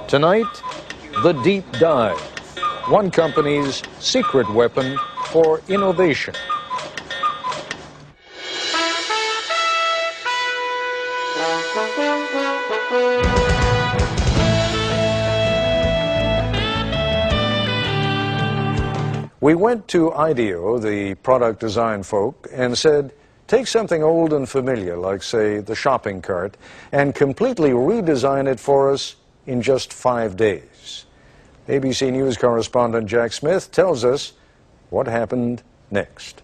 Tonight, the deep dive, one company's secret weapon for innovation. We went to IDEO, the product design folk, and said, take something old and familiar, like, say, the shopping cart, and completely redesign it for us in just 5 days. ABC News correspondent Jack Smith tells us what happened next.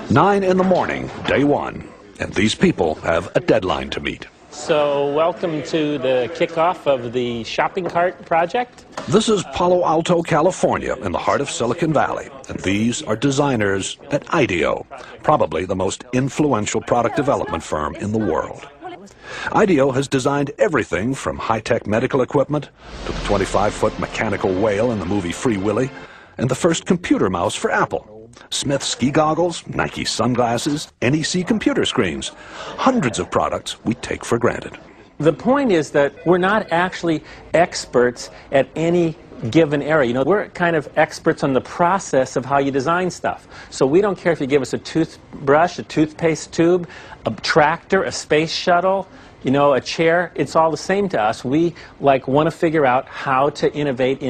9 in the morning, day one, and these people have a deadline to meet. So welcome to the kickoff of the shopping cart project. This is Palo Alto, California, in the heart of Silicon Valley, and these are designers at IDEO, probably the most influential product development firm in the world. IDEO has designed everything from high-tech medical equipment to the 25-foot mechanical whale in the movie Free Willy and the first computer mouse for Apple. Smith ski goggles, Nike sunglasses, NEC computer screens. Hundreds of products we take for granted. The point is that we're not actually experts at any given area. You know, we're kind of experts on the process of how you design stuff. So we don't care if you give us a toothbrush, a toothpaste tube, a tractor, a space shuttle, you know, a chair. It's all the same to us. We want to figure out how to innovate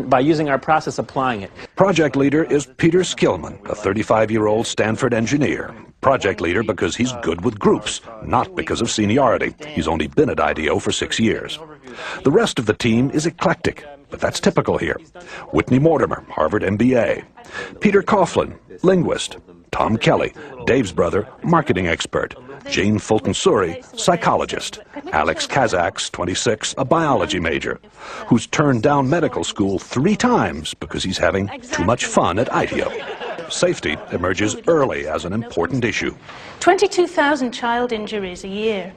by using our process, applying it. Project leader is Peter Skillman, a 35-year-old Stanford engineer. Project leader because he's good with groups, not because of seniority. He's only been at IDEO for 6 years. The rest of the team is eclectic, but that's typical here. Whitney Mortimer, Harvard MBA. Peter Coughlin, linguist. Tom Kelly, Dave's brother, marketing expert. Jane Fulton-Suri, psychologist. Alex Kazaks, 26, a biology major, who's turned down medical school 3 times because he's having too much fun at IDEO. Safety emerges early as an important issue. 22,000 child injuries a year,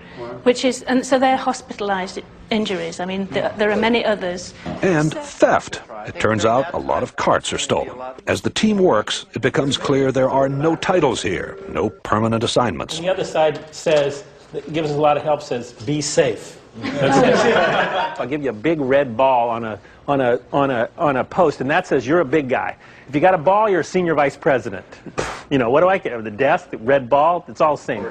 and so they're hospitalized injuries. I mean, there are many others. And theft. It turns out a lot of carts are stolen. As the team works, it becomes clear there are no titles here, no permanent assignments. And the other side says, gives us a lot of help, says, be safe. I'll give you a big red ball on a post, and that says you're a big guy. If you got a ball, you're a senior vice president. You know, what do I care? The desk, the red ball, it's all the same.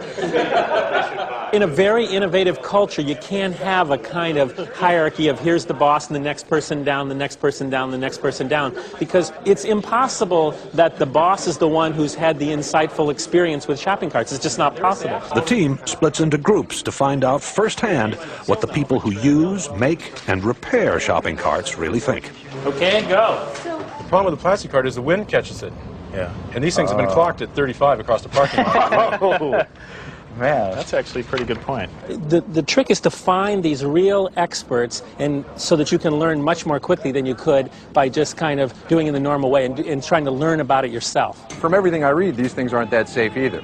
In a very innovative culture, you can't have a kind of hierarchy of here's the boss and the next person down, the next person down, the next person down, because it's impossible that the boss is the one who's had the insightful experience with shopping carts. It's just not possible. The team splits into groups to find out firsthand what the people who use, make, and repair shopping carts really think. Okay, go. The problem with the plastic cart is the wind catches it. Yeah. And these things have been clocked at 35 across the parking lot. Oh, man, that's actually a pretty good point. The trick is to find these real experts, and so that you can learn much more quickly than you could by just kind of doing it in the normal way and trying to learn about it yourself. From everything I read, these things aren't that safe either,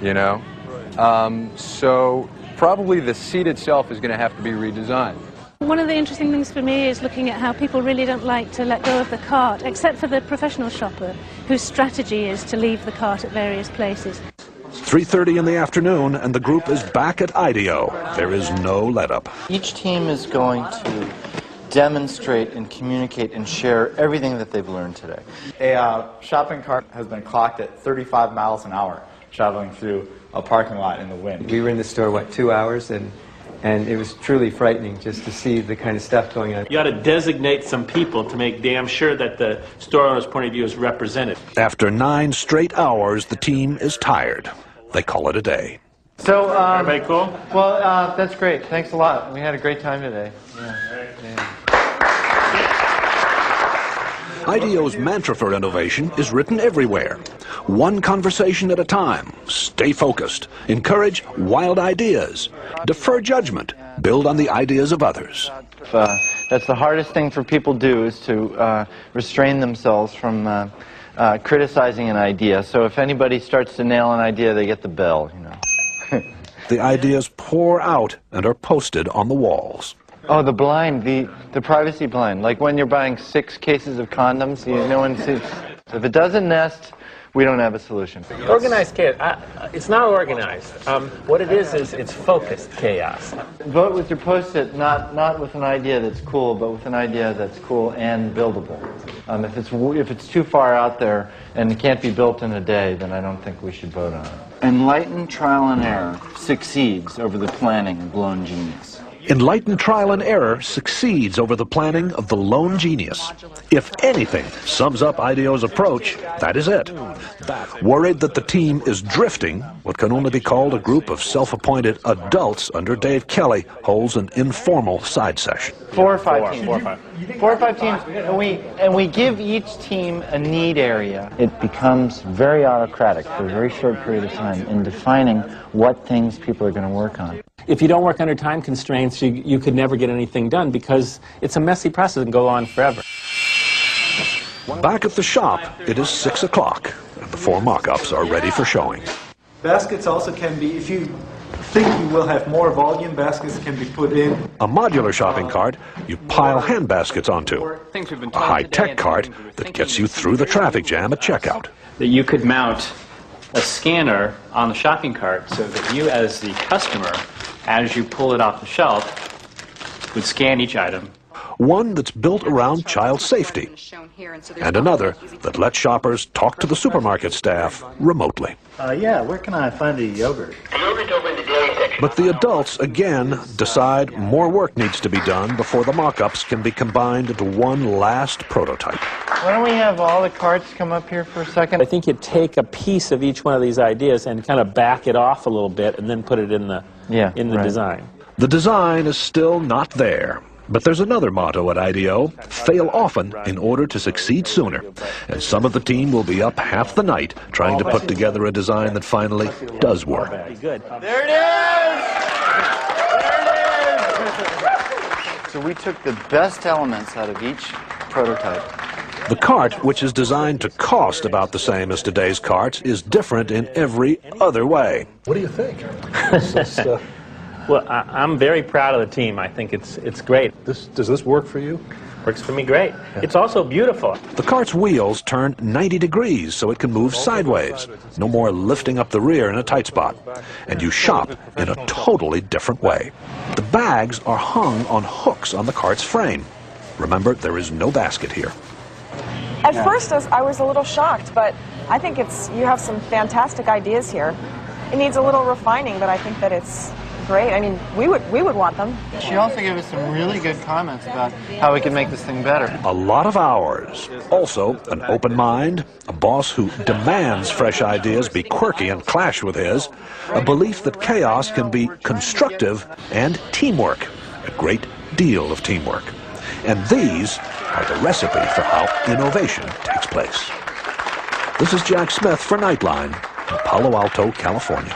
you know? So probably the seat itself is going to have to be redesigned. One of the interesting things for me is looking at how people really don't like to let go of the cart, except for the professional shopper, whose strategy is to leave the cart at various places. 3:30 in the afternoon, and the group is back at IDEO. There is no let-up. Each team is going to demonstrate and communicate and share everything that they've learned today. A shopping cart has been clocked at 35 miles an hour, traveling through a parking lot in the wind. We were in the store, 2 hours, and it was truly frightening just to see the kind of stuff going on. You ought to designate some people to make damn sure that the store owner's point of view is represented. After 9 straight hours, the team is tired. They call it a day. So, everybody cool? Well, that's great. Thanks a lot. We had a great time today. Yeah. IDEO's mantra for innovation is written everywhere. One conversation at a time. Stay focused. Encourage wild ideas. Defer judgment. Build on the ideas of others. That's the hardest thing for people to do, is to restrain themselves from criticizing an idea. So if anybody starts to nail an idea, they get the bell, you know. The ideas pour out and are posted on the walls. Oh, the blind, the privacy blind. Like when you're buying 6 cases of condoms, no one sees. If it doesn't nest, we don't have a solution. Organized chaos. It's not organized. What it is it's focused chaos. Vote with your Post-it, not with an idea that's cool, but with an idea that's cool and buildable. If it's too far out there and it can't be built in a day, then I don't think we should vote on it. Enlightened trial and error succeeds over the planning of lone genius. Enlightened trial and error succeeds over the planning of the lone genius. If anything sums up IDEO's approach, that is it. Worried that the team is drifting, what can only be called a group of self-appointed adults under Dave Kelly holds an informal side session. 4 or 5 teams. 4 or 5 teams, and we give each team a need area. It becomes very autocratic for a very short period of time in defining what things people are going to work on. If you don't work under time constraints, you could never get anything done because it's a messy process and go on forever. Back at the shop, it is 6 o'clock, and the 4 mock-ups are ready for showing. Baskets also can be, if you think you will have more volume, baskets can be put in. A modular shopping cart you pile hand baskets onto. A high-tech cart that gets you through the traffic jam at checkout. That you could mount a scanner on the shopping cart so that you as the customer, as you pull it off the shelf, would scan each item. One that's built around child safety, and another that lets shoppers talk to the supermarket staff remotely. Yeah, where can I find a yogurt? But the adults, again, decide more work needs to be done before the mock-ups can be combined into one last prototype. Why don't we have all the carts come up here for a second? I think you take a piece of each one of these ideas and kind of back it off a little bit and then put it in the design. The design is still not there. But there's another motto at IDEO: fail often in order to succeed sooner. And some of the team will be up half the night trying to put together a design that finally does work. There it is! There it is! So we took the best elements out of each prototype. The cart, which is designed to cost about the same as today's carts, is different in every other way. What do you think? Well, I'm very proud of the team. I think it's great. Does this work for you? Works for me great. Yeah. It's also beautiful. The cart's wheels turn 90 degrees so it can move sideways. No more lifting up the rear in a tight spot. And you shop in a totally different way. The bags are hung on hooks on the cart's frame. Remember, there is no basket here. At first, I was a little shocked, but I think you have some fantastic ideas here. It needs a little refining, but I think that it's great. I mean, we would want them. She also gave us some really good comments about how we can make this thing better. A lot of hours. Also, an open mind, a boss who demands fresh ideas be quirky and clash with his, a belief that chaos can be constructive, and teamwork. A great deal of teamwork. And these are the recipe for how innovation takes place. This is Jack Smith for Nightline in Palo Alto, California.